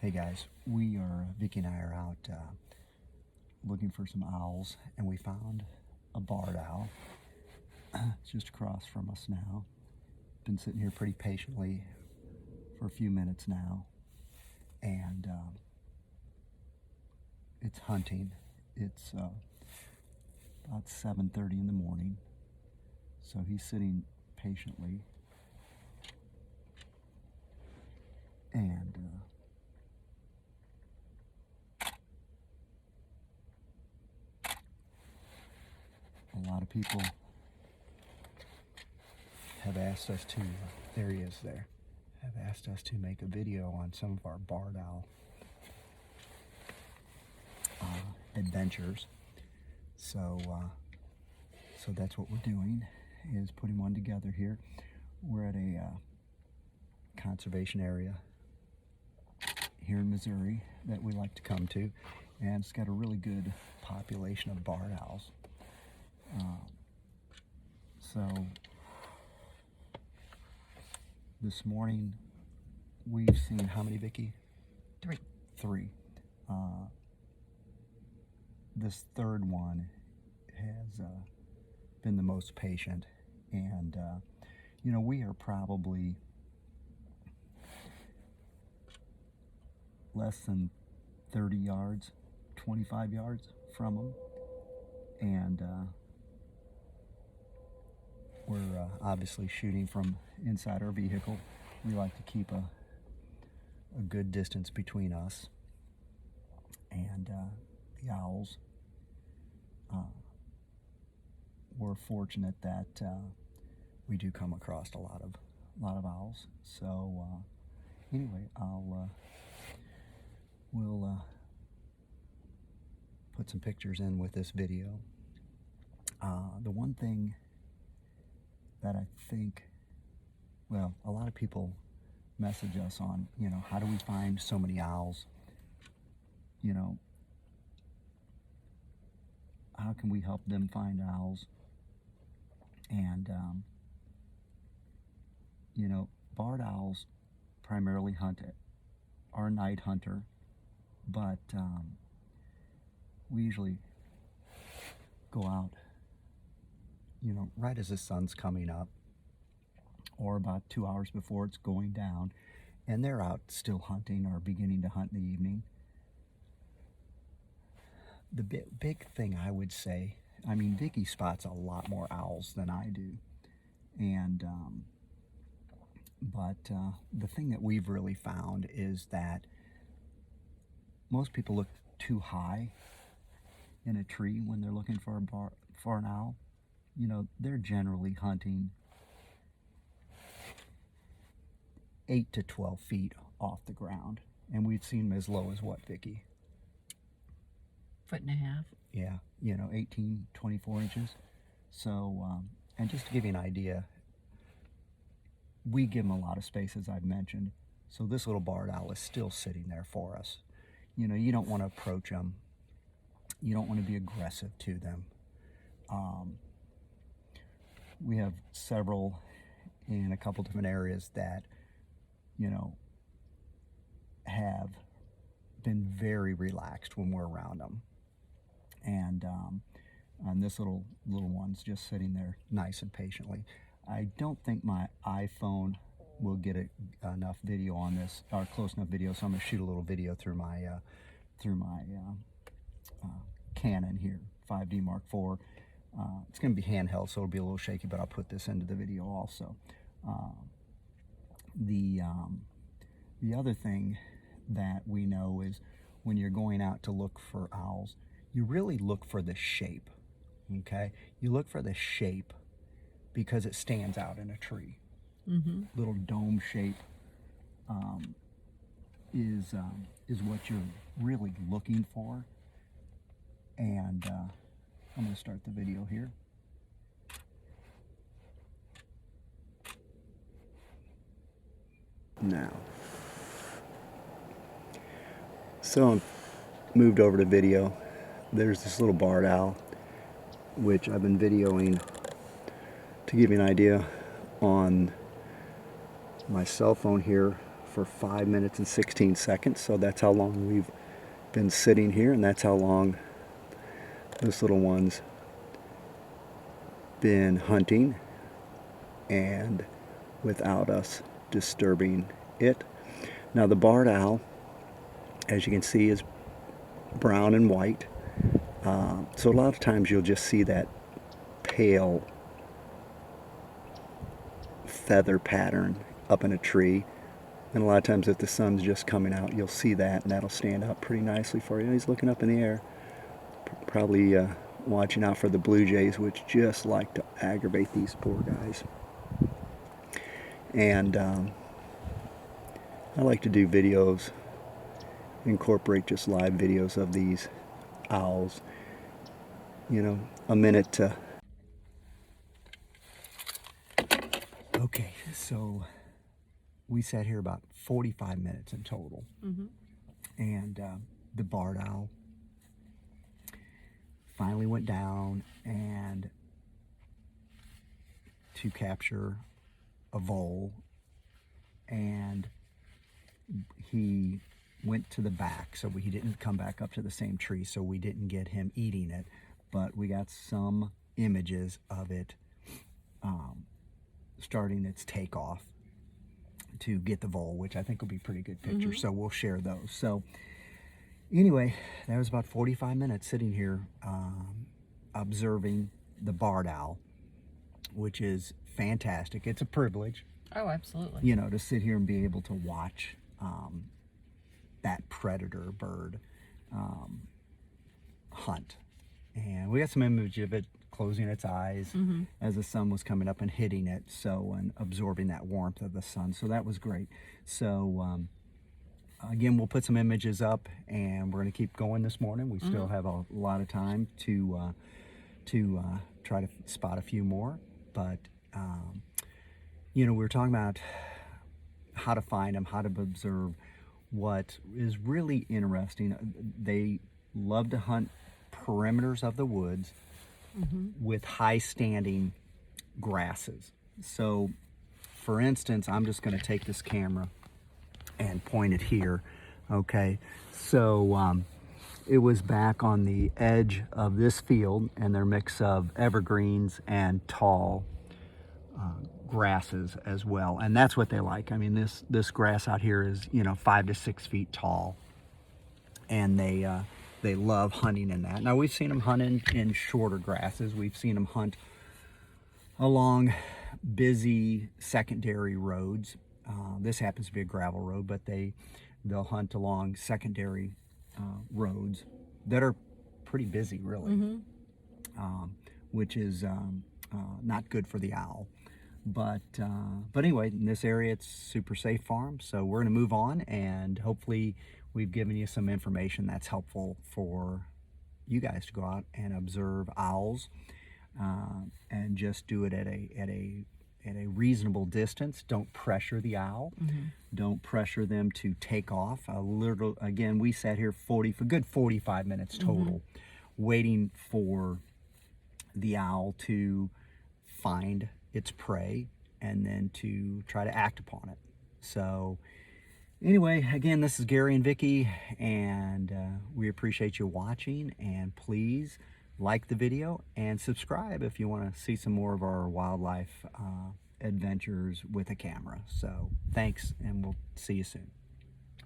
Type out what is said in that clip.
Hey guys, Vicky and I are out looking for some owls, and we found a barred owl. It's just across from us now. Been sitting here pretty patiently for a few minutes now, and it's hunting. It's about 7:30 in the morning, so he's sitting patiently, and a lot of people have asked us to, there he is there, have asked us to make a video on some of our barred owl adventures. So that's what we're doing, is putting one together here. We're at a conservation area here in Missouri that we like to come to, and it's got a really good population of barred owls. So this morning we've seen how many, Vicky? Three. This third one has been the most patient, and you know, we are probably less than 30 yards, 25 yards from them, and we're obviously shooting from inside our vehicle. We like to keep a good distance between us and the owls. We're fortunate that we do come across a lot of owls. So anyway, we'll put some pictures in with this video. The one thing that I think, well, a lot of people message us on, you know, how do we find so many owls? You know, how can we help them find owls? And you know, barred owls primarily are a night hunter, but we usually go out, you know, right as the sun's coming up, or about 2 hours before it's going down, and they're out still hunting or beginning to hunt in the evening. The big thing I would say, I mean, Vicky spots a lot more owls than I do, and but the thing that we've really found is that most people look too high in a tree when they're looking for an owl. You know, they're generally hunting 8 to 12 feet off the ground, and we've seen them as low as what, Vicky? 1.5 feet. Yeah, you know, 18, 24 inches. So, and just to give you an idea, we give them a lot of space, as I've mentioned. So this little barred owl is still sitting there for us. You know, you don't want to approach them. You don't want to be aggressive to them. We have several in a couple different areas that, you know, have been very relaxed when we're around them. And this little one's just sitting there nice and patiently. I don't think my iPhone will get enough video on this, or close enough video, so I'm going to shoot a little video through my Canon here, 5D Mark IV. It's going to be handheld, so it'll be a little shaky, but I'll put this into the video also. The other thing that we know is when you're going out to look for owls, you really look for the shape, okay? You look for the shape because it stands out in a tree. Mm-hmm. Little dome shape is what you're really looking for. And I'm going to start the video here. Now, so I'm moved over to video. There's this little barred owl, which I've been videoing to give you an idea on my cell phone here for 5 minutes and 16 seconds. So that's how long we've been sitting here, and that's how long this little one's been hunting, and without us disturbing it. Now the barred owl, as you can see, is brown and white. So a lot of times you'll just see that pale feather pattern up in a tree, and a lot of times if the sun's just coming out, you'll see that, and that'll stand out pretty nicely for you. He's looking up in the air, probably watching out for the blue jays, which just like to aggravate these poor guys. And I like to do videos, incorporate just live videos of these owls, you know, a minute to... Okay, so we sat here about 45 minutes in total. And the barred owl finally went down and to capture a vole, and he went to the back, so he didn't come back up to the same tree, so we didn't get him eating it, but we got some images of it starting its takeoff to get the vole, which I think will be pretty good pictures. So we'll share those. So anyway, that was about 45 minutes sitting here observing the barred owl, which is fantastic. It's a privilege. Oh, absolutely. You know, to sit here and be able to watch that predator bird hunt. And we got some image of it closing its eyes as the sun was coming up and hitting it, so, and absorbing that warmth of the sun. So that was great. So again, we'll put some images up, and we're going to keep going this morning. We still have a lot of time to try to spot a few more. But you know, we were talking about how to find them, how to observe. What is really interesting, they love to hunt perimeters of the woods with high standing grasses. So for instance, I'm just going to take this camera and point it here. Okay, so it was back on the edge of this field, and their mix of evergreens and tall grasses as well, and that's what they like. I mean, this grass out here is, you know, 5 to 6 feet tall, and they love hunting in that. Now we've seen them hunting in shorter grasses. We've seen them hunt along busy secondary roads. This happens to be a gravel road, but they'll hunt along secondary roads that are pretty busy, really, which is not good for the owl. But anyway, in this area, it's super safe farm. So we're going to move on, and hopefully we've given you some information that's helpful for you guys to go out and observe owls, and just do it at a reasonable distance. Don't pressure the owl. Don't pressure them to take off. Again, we sat here for good 45 minutes total, waiting for the owl to find its prey and then to try to act upon it. So anyway, again, this is Gary and Vicki, and we appreciate you watching, and please like the video and subscribe if you want to see some more of our wildlife adventures with a camera. So thanks, and we'll see you soon.